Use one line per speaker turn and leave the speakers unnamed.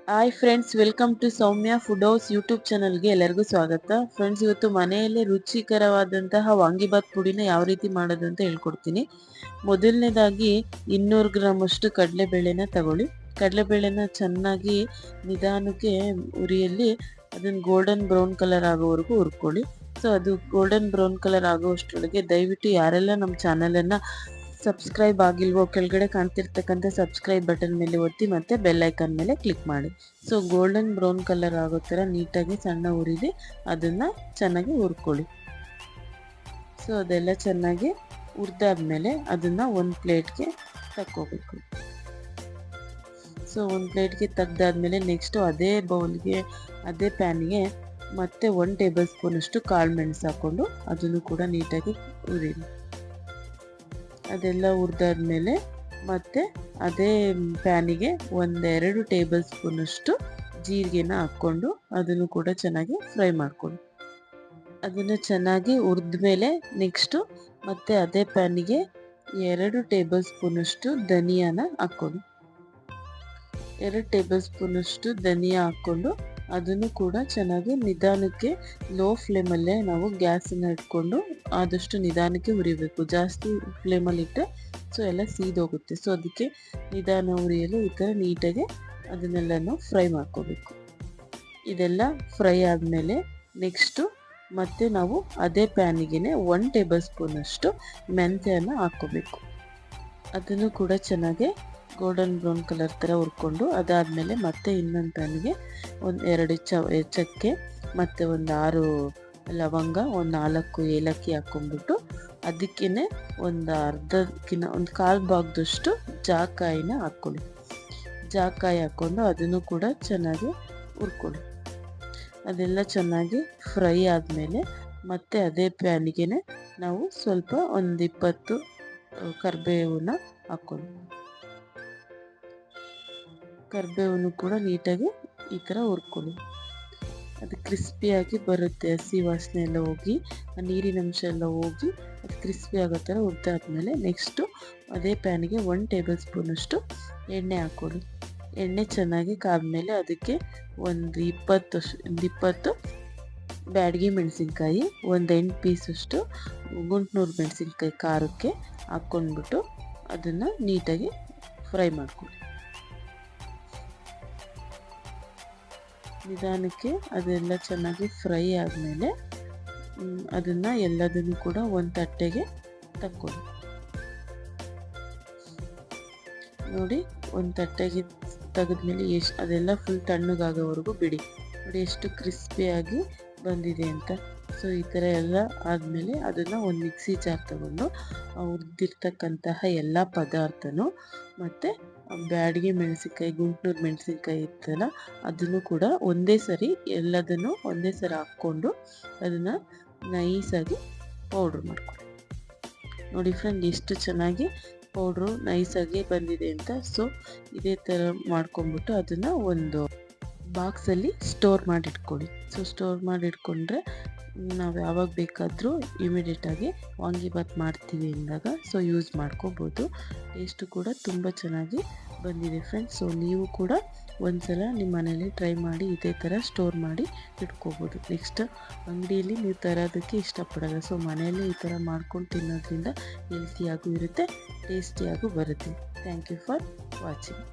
Hi friends, welcome to Soumya food house YouTube ಚಾನಲ್ಗೆ ಎಲ್ಲರಿಗೂ ಸ್ವಾಗತ. ಫ್ರೆಂಡ್ಸ್, ಇವತ್ತು ಮನೆಯಲ್ಲೇ ರುಚಿಕರವಾದಂತಹ ವಾಂಗಿಬಾತ್ ಪುಡಿನ ಯಾವ ರೀತಿ ಮಾಡೋದು ಅಂತ ಹೇಳ್ಕೊಡ್ತೀನಿ. ಮೊದಲನೇದಾಗಿ 200 ಗ್ರಾಮ್ ಅಷ್ಟು ಕಡಲೆಬೇಳೆನ ತಗೊಳ್ಳಿ. ಕಡಲೆಬೇಳೆನ ಚೆನ್ನಾಗಿ ನಿಧಾನಕ್ಕೆ ಉರಿಯಲ್ಲಿ ಅದನ್ನು ಗೋಲ್ಡನ್ ಬ್ರೌನ್ ಕಲರ್ ಆಗೋವರೆಗೂ ಹುರ್ಕೊಳ್ಳಿ. ಸೊ ಅದು ಗೋಲ್ಡನ್ ಬ್ರೌನ್ ಕಲರ್ ಆಗೋಷ್ಟರೊಳಗೆ ದಯವಿಟ್ಟು ಯಾರೆಲ್ಲ ನಮ್ಮ ಚಾನಲನ್ನು ಸಬ್ಸ್ಕ್ರೈಬ್ ಆಗಿಲ್ವೋ ಕೆಳಗಡೆ ಕಾಣ್ತಿರ್ತಕ್ಕಂಥ ಸಬ್ಸ್ಕ್ರೈಬ್ ಬಟನ್ ಮೇಲೆ ಒತ್ತಿ ಮತ್ತೆ ಬೆಲ್ ಐಕಾನ್ ಮೇಲೆ ಕ್ಲಿಕ್ ಮಾಡಿ. ಸೊ ಗೋಲ್ಡನ್ ಬ್ರೌನ್ ಕಲರ್ ಆಗೋ ಥರ ನೀಟಾಗಿ ಸಣ್ಣ ಉರಿಲಿ ಅದನ್ನು ಚೆನ್ನಾಗಿ ಹುರ್ಕೊಳ್ಳಿ. ಸೊ ಅದೆಲ್ಲ ಚೆನ್ನಾಗಿ ಹುರಿದಾದ್ಮೇಲೆ ಅದನ್ನು ಒಂದು ಪ್ಲೇಟ್ಗೆ ತಕ್ಕೋಬೇಕು. ಸೊ ಒಂದು ಪ್ಲೇಟ್ಗೆ ತೆಗ್ದಾದ್ಮೇಲೆ ನೆಕ್ಸ್ಟು ಅದೇ ಬೌಲ್ಗೆ ಅದೇ ಪ್ಯಾನ್ಗೆ ಮತ್ತೆ 1 ಟೇಬಲ್ ಸ್ಪೂನ್ ಅಷ್ಟು ಕಾಳು ಮೆಣಸು ಹಾಕ್ಕೊಂಡು ಅದನ್ನು ಕೂಡ ನೀಟಾಗಿ ಹುರಿರಿ. ಅದೆಲ್ಲ ಹುರಿದಾದ್ಮೇಲೆ ಮತ್ತೆ ಅದೇ ಪ್ಯಾನಿಗೆ 1-2 ಟೇಬಲ್ ಸ್ಪೂನ್ ಅಷ್ಟು ಜೀರಿಗೆನ ಹಾಕ್ಕೊಂಡು ಅದನ್ನು ಕೂಡ ಚೆನ್ನಾಗಿ ಫ್ರೈ ಮಾಡ್ಕೊಳ್ಳಿ. ಅದನ್ನು ಚೆನ್ನಾಗಿ ಹುರಿದ್ಮೇಲೆ ನೆಕ್ಸ್ಟು ಮತ್ತೆ ಅದೇ ಪ್ಯಾನಿಗೆ 2 ಟೇಬಲ್ ಸ್ಪೂನ್ ಅಷ್ಟು ಧನಿಯಾನ ಹಾಕ್ಕೊಳ್ಳಿ. 2 ಟೇಬಲ್ ಸ್ಪೂನ್ ಅಷ್ಟು ಧನಿಯಾ ಹಾಕ್ಕೊಂಡು ಅದನ್ನು ಕೂಡ ಚೆನ್ನಾಗಿ ನಿಧಾನಕ್ಕೆ ಲೋ ಫ್ಲೇಮಲ್ಲೇ ನಾವು ಗ್ಯಾಸನ್ನು ಇಟ್ಕೊಂಡು ಆದಷ್ಟು ನಿಧಾನಕ್ಕೆ ಹುರಿಬೇಕು. ಜಾಸ್ತಿ ಫ್ಲೇಮಲ್ಲಿ ಇಟ್ಟರೆ ಸೊ ಎಲ್ಲ ಸೀದೋಗುತ್ತೆ. ಸೊ ಅದಕ್ಕೆ ನಿಧಾನ ಉರಿಯಲು ಈ ಥರ ನೀಟಾಗಿ ಅದನ್ನೆಲ್ಲನೂ ಫ್ರೈ ಮಾಡ್ಕೋಬೇಕು. ಇದೆಲ್ಲ ಫ್ರೈ ಆದಮೇಲೆ ನೆಕ್ಸ್ಟು ಮತ್ತೆ ನಾವು ಅದೇ ಪ್ಯಾನಿಗೆ 1 ಟೇಬಲ್ ಸ್ಪೂನ್ ಅಷ್ಟು ಮೆಂತ್ಯನ ಹಾಕ್ಕೋಬೇಕು. ಅದನ್ನು ಕೂಡ ಚೆನ್ನಾಗಿ ಗೋಲ್ಡನ್ ಬ್ರೌನ್ ಕಲರ್ ಥರ ಹುರ್ಕೊಂಡು ಅದಾದಮೇಲೆ ಮತ್ತೆ ಇನ್ನೊಂದು ಪ್ಯಾನಿಗೆ 2 ಚಕ್ಕೆ ಮತ್ತು 6 ಲವಂಗ, 4 ಏಲಕ್ಕಿ ಹಾಕ್ಕೊಂಡ್ಬಿಟ್ಟು ಅದಕ್ಕೇ ಒಂದು ಕಾಲು ಭಾಗದಷ್ಟು ಜಾಕಾಯಿನ ಹಾಕ್ಕೊಳ್ಳಿ. ಜಾಕಾಯಿ ಹಾಕ್ಕೊಂಡು ಅದನ್ನು ಕೂಡ ಚೆನ್ನಾಗಿ ಹುರ್ಕೊಳ್ಳಿ. ಅದೆಲ್ಲ ಚೆನ್ನಾಗಿ ಫ್ರೈ ಆದಮೇಲೆ ಮತ್ತೆ ಅದೇ ಪ್ಯಾನಿಗೆ ನಾವು ಸ್ವಲ್ಪ 20 ಕರಿಬೇವನ್ನ ಹಾಕ್ಕೊಳ್ಳಿ. ಕರಿಬೇವನ್ನು ಕೂಡ ನೀಟಾಗಿ ಈ ಥರ ಹುರ್ಕೊಳ್ಳಿ. ಅದು ಕ್ರಿಸ್ಪಿಯಾಗಿ ಬರುತ್ತೆ. ಹಸಿ ವಾಸನೆ ಎಲ್ಲ ಹೋಗಿ ನೀರಿನ ಅಂಶ ಎಲ್ಲ ಹೋಗಿ ಅದು ಕ್ರಿಸ್ಪಿ ಆಗೋ ಥರ ಹುರಿದಾದ್ಮೇಲೆ ನೆಕ್ಸ್ಟು ಅದೇ ಪ್ಯಾನಿಗೆ 1 ಟೇಬಲ್ ಸ್ಪೂನ್ ಅಷ್ಟು ಎಣ್ಣೆ ಹಾಕ್ಕೊಳ್ಳಿ. ಎಣ್ಣೆ ಚೆನ್ನಾಗಿ ಕಾದ್ಮೇಲೆ ಅದಕ್ಕೆ 20 ಬ್ಯಾಡಗಿ ಮೆಣಸಿನ್ಕಾಯಿ, 8 ಪೀಸಷ್ಟು ಗುಂಟ್ನೂರು ಮೆಣಸಿನ್ಕಾಯಿ ಖಾರಕ್ಕೆ ಹಾಕ್ಕೊಂಡ್ಬಿಟ್ಟು ಅದನ್ನು ನೀಟಾಗಿ ಫ್ರೈ ಮಾಡ್ಕೊಳ್ಳಿ. ನಿಧಾನಕ್ಕೆ ಅದೆಲ್ಲ ಚೆನ್ನಾಗಿ ಫ್ರೈ ಆದಮೇಲೆ ಅದನ್ನು ಎಲ್ಲದನ್ನು ಕೂಡ ಒಂದು ತಟ್ಟೆಗೆ ತಕ್ಕೊಳ್ಳಿ. ನೋಡಿ, ಒಂದು ತಟ್ಟೆಗೆ ತೆಗೆದ್ಮೇಲೆ ಅದೆಲ್ಲ ಫುಲ್ ತಣ್ಣಗಾಗೋವರೆಗೂ ಬಿಡಿ. ನೋಡಿ ಎಷ್ಟು ಕ್ರಿಸ್ಪಿಯಾಗಿ ಬಂದಿದೆ ಅಂತ. ಸೊ ಈ ಥರ ಎಲ್ಲ ಆದಮೇಲೆ ಅದನ್ನು ಒಂದು ಮಿಕ್ಸಿ ಜಾರ್ ತಗೊಂಡು ಹುರಿದಿರ್ತಕ್ಕಂತಹ ಎಲ್ಲ ಪದಾರ್ಥನೂ ಮತ್ತು ಬ್ಯಾಡಗಿ ಮೆಣಸಿನ್ಕಾಯಿ, ಗುಂಟ್ನೂರು ಮೆಣಸಿನ್ಕಾಯಿ ಇತ್ತಲ್ಲ ಅದನ್ನು ಕೂಡ ಎಲ್ಲದನ್ನು ಒಂದೇ ಸರಿ ಹಾಕ್ಕೊಂಡು ಅದನ್ನು ನೈಸಾಗಿ ಪೌಡ್ರ್ ಮಾಡ್ಕೊಳ್ಳಿ. ನೋಡಿ ಫ್ರೆಂಡ್, ಎಷ್ಟು ಚೆನ್ನಾಗಿ ಪೌಡ್ರು ನೈಸಾಗಿ ಬಂದಿದೆ ಅಂತ. ಸೊ ಇದೇ ಥರ ಮಾಡ್ಕೊಂಬಿಟ್ಟು ಅದನ್ನು ಒಂದು ಬಾಕ್ಸಲ್ಲಿ ಸ್ಟೋರ್ ಮಾಡಿಟ್ಕೊಳ್ಳಿ. ಸೊ ಸ್ಟೋರ್ ಮಾಡಿಟ್ಕೊಂಡ್ರೆ ನಾವು ಯಾವಾಗ ಬೇಕಾದರೂ ಇಮಿಡಿಯೇಟಾಗಿ ವಾಂಗಿಬಾತ್ ಮಾಡ್ತೀವಿ ಅಂದಾಗ ಸೊ ಯೂಸ್ ಮಾಡ್ಕೋಬೋದು. ಟೇಸ್ಟು ಕೂಡ ತುಂಬ ಚೆನ್ನಾಗಿ ಬಂದಿದೆ ಫ್ರೆಂಡ್ಸ್. ಸೊ ನೀವು ಕೂಡ ಒಂದ್ಸಲ ನಿಮ್ಮ ಮನೇಲಿ ಟ್ರೈ ಮಾಡಿ ಇದೇ ಥರ ಸ್ಟೋರ್ ಮಾಡಿ ಇಟ್ಕೋಬೋದು. ನೆಕ್ಸ್ಟ್ ಅಂಗಡಿಯಲ್ಲಿ ನೀವು ತರೋದಕ್ಕೆ ಇಷ್ಟಪಡಲ್ಲ. ಸೊ ಮನೆಯಲ್ಲೇ ಈ ಥರ ಮಾಡ್ಕೊಂಡು ತಿನ್ನೋದ್ರಿಂದ ಹೆಲ್ತಿಯಾಗೂ ಇರುತ್ತೆ, ಟೇಸ್ಟಿಯಾಗೂ ಬರುತ್ತೆ. Thank you for watching.